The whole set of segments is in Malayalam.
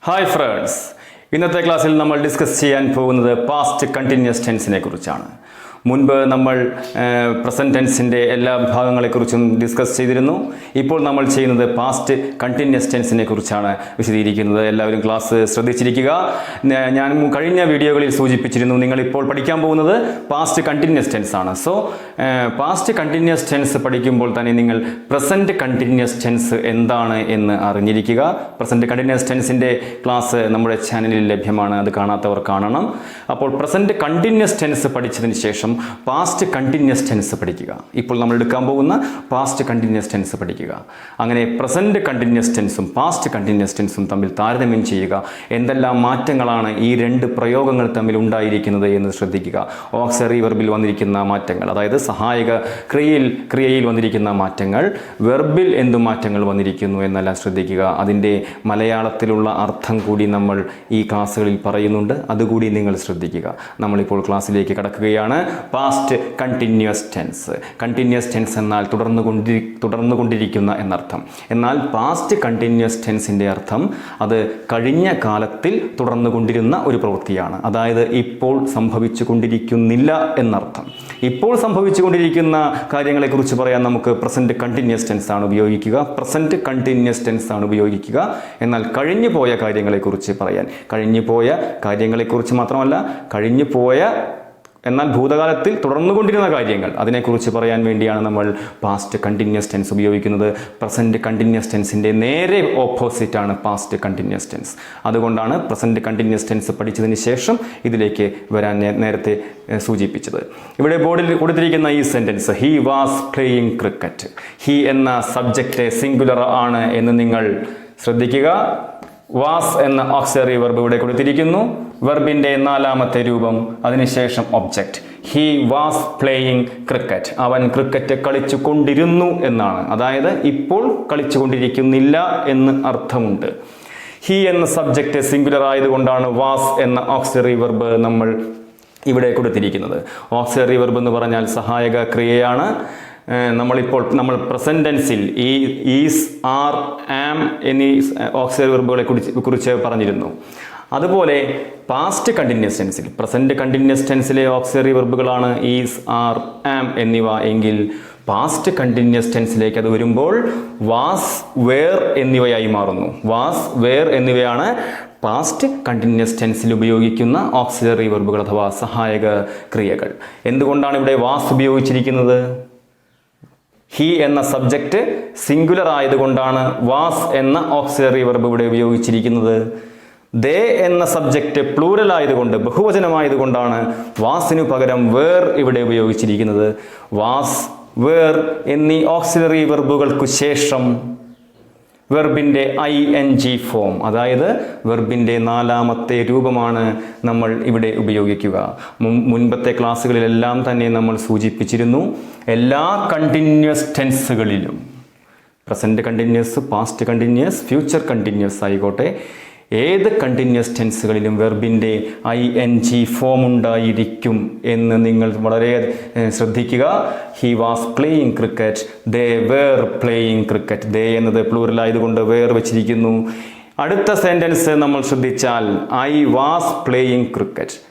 ഹായ് ഫ്രണ്ട്സ്, ഇന്നത്തെ ക്ലാസ്സിൽ നമ്മൾ ഡിസ്കസ് ചെയ്യാൻ പോകുന്നത് പാസ്റ്റ് കണ്ടിന്യൂസ് ടെൻസിനെ കുറിച്ചാണ്. മുൻപ് നമ്മൾ പ്രസൻറ്റ് ടെൻസിൻ്റെ എല്ലാ വിഭാഗങ്ങളെക്കുറിച്ചും ഡിസ്കസ് ചെയ്തിരുന്നു. ഇപ്പോൾ നമ്മൾ ചെയ്യുന്നത് പാസ്റ്റ് കണ്ടിന്യൂസ് ടെൻസിനെ കുറിച്ചാണ് വിശദീകരിക്കുന്നത്. എല്ലാവരും ക്ലാസ് ശ്രദ്ധിച്ചിരിക്കുക. ഞാൻ കഴിഞ്ഞ വീഡിയോകളിൽ സൂചിപ്പിച്ചിരുന്നു, നിങ്ങളിപ്പോൾ പഠിക്കാൻ പോകുന്നത് പാസ്റ്റ് കണ്ടിന്യൂസ് ടെൻസ് ആണ്. സോ പാസ്റ്റ് കണ്ടിന്യൂസ് ടെൻസ് പഠിക്കുമ്പോൾ തന്നെ നിങ്ങൾ പ്രസൻറ്റ് കണ്ടിന്യൂസ് ടെൻസ് എന്താണ് എന്ന് അറിഞ്ഞിരിക്കുക. പ്രസൻറ്റ് കണ്ടിന്യൂസ് ടെൻസിൻ്റെ ക്ലാസ് നമ്മുടെ ചാനലിൽ ലഭ്യമാണ്, അത് കാണാത്തവർ കാണണം. അപ്പോൾ പ്രസൻറ്റ് കണ്ടിന്യൂസ് ടെൻസ് പഠിച്ചതിന് ശേഷം പാസ്റ്റ് കണ്ടിന്യൂസ് ടെൻസ് പഠിക്കുക. ഇപ്പോൾ നമ്മൾ എടുക്കാൻ പോകുന്ന പാസ്റ്റ് കണ്ടിന്യൂസ് ടെൻസ് പഠിക്കുക. അങ്ങനെ പ്രസൻറ്റ് കണ്ടിന്യൂസ് ടെൻസും പാസ്റ്റ് കണ്ടിന്യൂസ് ടെൻസും തമ്മിൽ താരതമ്യം ചെയ്യുക. എന്തെല്ലാം മാറ്റങ്ങളാണ് ഈ രണ്ട് പ്രയോഗങ്ങൾ തമ്മിൽ ഉണ്ടായിരിക്കുന്നത് എന്ന് ശ്രദ്ധിക്കുക. ഓക്സിലറി വെർബിൽ വന്നിരിക്കുന്ന മാറ്റങ്ങൾ, അതായത് സഹായക ക്രിയയിൽ വന്നിരിക്കുന്ന മാറ്റങ്ങൾ, വെർബിൽ എന്തു മാറ്റങ്ങൾ വന്നിരിക്കുന്നു എന്നെല്ലാം ശ്രദ്ധിക്കുക. അതിൻ്റെ മലയാളത്തിലുള്ള അർത്ഥം കൂടി നമ്മൾ ഈ ക്ലാസ്സുകളിൽ പറയുന്നുണ്ട്, അതുകൂടി നിങ്ങൾ ശ്രദ്ധിക്കുക. നമ്മളിപ്പോൾ ക്ലാസ്സിലേക്ക് കടക്കുകയാണ്. Past continuous tense. Continuous tense എന്നാൽ തുടർന്നുകൊണ്ടിരിക്കുന്ന എന്നർത്ഥം. എന്നാൽ പാസ്റ്റ് കണ്ടിന്യൂസ് ടെൻസിൻ്റെ അർത്ഥം അത് കഴിഞ്ഞ കാലത്തിൽ തുടർന്നുകൊണ്ടിരുന്ന ഒരു പ്രവൃത്തിയാണ്. അതായത് ഇപ്പോൾ സംഭവിച്ചു കൊണ്ടിരിക്കുന്നില്ല എന്നർത്ഥം. ഇപ്പോൾ സംഭവിച്ചു കൊണ്ടിരിക്കുന്ന കാര്യങ്ങളെക്കുറിച്ച് പറയാൻ നമുക്ക് പ്രസൻറ്റ് കണ്ടിന്യൂസ് ടെൻസ് ആണ് ഉപയോഗിക്കുക. പ്രസൻറ്റ് കണ്ടിന്യൂസ് ടെൻസ് ആണ് ഉപയോഗിക്കുക. എന്നാൽ കഴിഞ്ഞു പോയ കാര്യങ്ങളെക്കുറിച്ച് പറയാൻ, കഴിഞ്ഞു പോയ കാര്യങ്ങളെക്കുറിച്ച് മാത്രമല്ല, കഴിഞ്ഞു പോയ എന്നാൽ ഭൂതകാലത്തിൽ തുടർന്നുകൊണ്ടിരുന്ന കാര്യങ്ങൾ, അതിനെക്കുറിച്ച് പറയാൻ വേണ്ടിയാണ് നമ്മൾ പാസ്റ്റ് കണ്ടിന്യൂസ് ടെൻസ് ഉപയോഗിക്കുന്നത്. പ്രസൻറ്റ് കണ്ടിന്യൂസ് ടെൻസിൻ്റെ നേരെ ഓപ്പോസിറ്റാണ് പാസ്റ്റ് കണ്ടിന്യൂസ് ടെൻസ്. അതുകൊണ്ടാണ് പ്രസൻറ്റ് കണ്ടിന്യൂസ് ടെൻസ് പഠിച്ചതിന് ശേഷം ഇതിലേക്ക് വരാൻ നേരത്തെ സൂചിപ്പിച്ചത്. ഇവിടെ ബോർഡിൽ കൊടുത്തിരിക്കുന്ന ഈ sentence, he was playing cricket. He എന്ന സബ്ജക്റ്റ് സിംഗുലർ ആണ് എന്ന് നിങ്ങൾ ശ്രദ്ധിക്കുക. വാസ് എന്ന ഓക്സിലറി വെർബ് ഇവിടെ കൊടുത്തിരിക്കുന്നു. വെർബിൻ്റെ നാലാമത്തെ രൂപം, അതിനുശേഷം object. He was playing cricket. അവൻ ക്രിക്കറ്റ് കളിച്ചു കൊണ്ടിരുന്നു എന്നാണ്. അതായത് ഇപ്പോൾ കളിച്ചു കൊണ്ടിരിക്കുന്നില്ല എന്ന് അർത്ഥമുണ്ട്. ഹി എന്ന സബ്ജക്റ്റ് സിംഗുലർ ആയതുകൊണ്ടാണ് വാസ് എന്ന ഓക്സിലറി വെർബ് നമ്മൾ ഇവിടെ കൊടുത്തിരിക്കുന്നത്. ഓക്സിലറി വെർബ് എന്ന് പറഞ്ഞാൽ സഹായക ക്രിയയാണ്. നമ്മൾ പ്രസന്റ് ടെൻസിൽ ഈസ്, ആർ, ആം എന്നീ ഓക്സിലറി വെർബുകളെ കുറിച്ച് പറഞ്ഞിരുന്നു. അതുപോലെ പാസ്റ്റ് കണ്ടിന്യൂസ് ടെൻസിൽ, പ്രസന്റ് കണ്ടിന്യൂസ് ടെൻസിലെ ഓക്സിലറി വെർബുകളാണ് ഈസ്, ആർ, ആം എന്നിവ എങ്കിൽ പാസ്റ്റ് കണ്ടിന്യൂസ് ടെൻസിലേക്ക് അത് വരുമ്പോൾ വാസ്, വേർ എന്നിവയായി മാറുന്നു. വാസ്, വേർ എന്നിവയാണ് പാസ്റ്റ് കണ്ടിന്യൂസ് ടെൻസിൽ ഉപയോഗിക്കുന്ന ഓക്സിലറി വെർബുകൾ അഥവാ സഹായക ക്രിയകൾ. എന്തുകൊണ്ടാണ് ഇവിടെ വാസ് ഉപയോഗിച്ചിരിക്കുന്നത്? ഹി എന്ന സബ്ജക്റ്റ് സിംഗുലർ ആയതുകൊണ്ടാണ് വാസ് എന്ന ഓക്സിലറി വെർബ് ഇവിടെ ഉപയോഗിച്ചിരിക്കുന്നത്. ദേ എന്ന സബ്ജക്റ്റ് പ്ലൂറൽ ആയതുകൊണ്ട്, ബഹുവചനമായതുകൊണ്ടാണ് വാസിനു പകരം വേർ ഇവിടെ ഉപയോഗിച്ചിരിക്കുന്നത്. വാസ്, വേർ എന്നീ ഓക്സിലറി വെർബുകൾക്കു ശേഷം വെർബിൻ്റെ ING ഫോം, അതായത് വെർബിൻ്റെ നാലാമത്തെ രൂപമാണ് നമ്മൾ ഇവിടെ ഉപയോഗിക്കുക. മുൻപത്തെ ക്ലാസ്സുകളിലെല്ലാം തന്നെ നമ്മൾ സൂചിപ്പിച്ചിരുന്നു, എല്ലാ കണ്ടിന്യൂസ് ടെൻസുകളിലും, present continuous, past continuous, future continuous ആയിക്കോട്ടെ, ഏത് കണ്ടിന്യൂസ് ടെൻസുകളിലും വെർബിൻ്റെ ING ഫോം ഉണ്ടായിരിക്കും എന്ന് നിങ്ങൾ വളരെ ശ്രദ്ധിക്കുക. He was playing cricket, they were playing cricket. They എന്നത് പ്ലൂറൽ ആയതുകൊണ്ട് വേർ വെച്ചിരിക്കുന്നു. അടുത്ത സെൻറ്റൻസ് നമ്മൾ ശ്രദ്ധിച്ചാൽ I was playing cricket.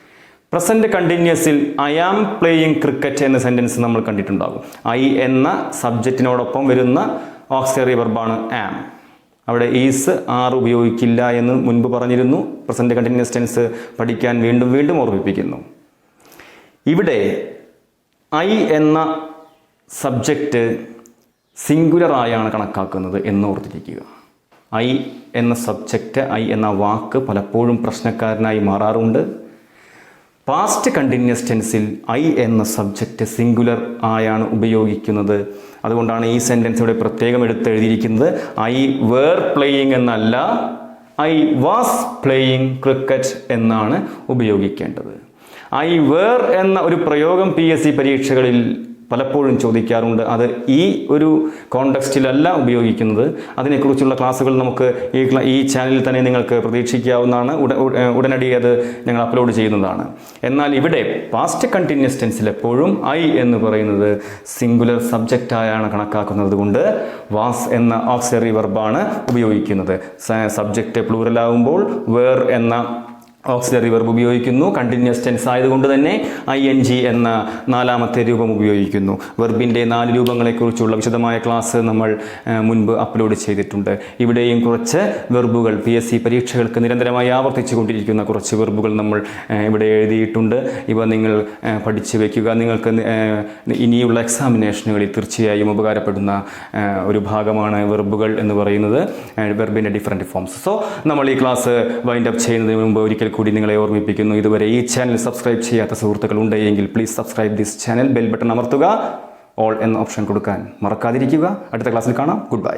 Present കണ്ടിന്യൂസിൽ ഐ ആം പ്ലേയിങ് ക്രിക്കറ്റ് എന്ന സെൻറ്റൻസ് നമ്മൾ കണ്ടിട്ടുണ്ടാകും. ഐ എന്ന സബ്ജക്റ്റിനോടൊപ്പം വരുന്ന ഓക്സിലറി വെർബാണ് ആം. അവിടെ ഈസ്, ആർ ഉപയോഗിക്കില്ല എന്ന് മുൻപ് പറഞ്ഞിരുന്നു. പ്രസൻറ്റ് കണ്ടിന്യൂസ് ടെൻസ് പഠിക്കാൻ വീണ്ടും വീണ്ടും ഓർമ്മിപ്പിക്കുന്നു. ഇവിടെ ഐ എന്ന സബ്ജക്റ്റ് സിംഗുലർ ആയാണ് കണക്കാക്കുന്നത് എന്ന് ഓർത്തിരിക്കുക. ഐ എന്ന സബ്ജക്റ്റ്, ഐ എന്ന വാക്ക് പലപ്പോഴും പ്രശ്നക്കാരനായി മാറാറുണ്ട്. പാസ്റ്റ് കണ്ടിന്യൂസ് ടെൻസിൽ ഐ എന്ന സബ്ജക്റ്റ് സിംഗുലർ ആയാണ് ഉപയോഗിക്കുന്നത്. അതുകൊണ്ടാണ് ഈ സെൻറ്റൻസ് ഇവിടെ പ്രത്യേകം എടുത്തെഴുതിയിരിക്കുന്നത്. ഐ വേർ പ്ലേയിങ് എന്നല്ല, ഐ വാസ് പ്ലേയിങ് ക്രിക്കറ്റ് എന്നാണ് ഉപയോഗിക്കേണ്ടത്. ഐ വേർ എന്ന ഒരു പ്രയോഗം PSC പരീക്ഷകളിൽ പലപ്പോഴും ചോദിക്കാറുണ്ട്. അത് ഈ ഒരു കോണ്ടെക്സ്റ്റിലല്ല ഉപയോഗിക്കുന്നത്. അതിനെക്കുറിച്ചുള്ള ക്ലാസ്സുകൾ നമുക്ക് ഈ ചാനലിൽ തന്നെ നിങ്ങൾക്ക് പ്രതീക്ഷിക്കാവുന്നതാണ്. ഉടനടി അത് ഞങ്ങൾ അപ്ലോഡ് ചെയ്യുന്നതാണ്. എന്നാൽ ഇവിടെ പാസ്റ്റ് കണ്ടിന്യൂസ് ടെൻസിൽ എപ്പോഴും ഐ എന്ന് പറയുന്നത് സിംഗുലർ സബ്ജക്റ്റായാണ് കണക്കാക്കുന്നത് കൊണ്ട് വാസ് എന്ന ഓക്സിലറി വെർബാണ് ഉപയോഗിക്കുന്നത്. സബ്ജക്റ്റ് പ്ലൂറൽ ആകുമ്പോൾ വേർ എന്ന ഓക്സിലറി വെർബ് ഉപയോഗിക്കുന്നു. കണ്ടിന്യൂസ് ടെൻസ് ആയതുകൊണ്ട് തന്നെ ING എന്ന നാലാമത്തെ രൂപം ഉപയോഗിക്കുന്നു. വെർബിൻ്റെ 4 രൂപങ്ങളെക്കുറിച്ചുള്ള വിശദമായ ക്ലാസ് നമ്മൾ മുൻപ് അപ്ലോഡ് ചെയ്തിട്ടുണ്ട്. ഇവിടെയും കുറച്ച് വെർബുകൾ PSC പരീക്ഷകൾക്ക് നിരന്തരമായി ആവർത്തിച്ചു കൊണ്ടിരിക്കുന്ന കുറച്ച് വെർബുകൾ നമ്മൾ ഇവിടെ എഴുതിയിട്ടുണ്ട്. ഇവ നിങ്ങൾ പഠിച്ചു വയ്ക്കുക. നിങ്ങൾക്ക് ഇനിയുള്ള എക്സാമിനേഷനുകളിൽ തീർച്ചയായും ഉപകാരപ്പെടുന്ന ഒരു ഭാഗമാണ് വെർബുകൾ എന്ന് പറയുന്നത്, വെർബിൻ്റെ ഡിഫറൻറ്റ് ഫോംസ്. സോ നമ്മൾ ഈ ക്ലാസ് വൈൻഡ് അപ്പ് ചെയ്യുന്നതിന് മുമ്പ് ഒരിക്കൽ കൂടി നിങ്ങളെ ഓർമ്മിപ്പിക്കുന്നു, ഇതുവരെ ഈ ചാനൽ സബ്സ്ക്രൈബ് ചെയ്യാത്ത സുഹൃത്തുക്കൾ ഉണ്ടെങ്കിൽ please subscribe this channel. Bell button അമർത്തുക. ഓൾ എന്ന ഓപ്ഷൻ കൊടുക്കാൻ മറക്കാതിരിക്കുക. അടുത്ത ക്ലാസ്സിൽ കാണാം. Good bye.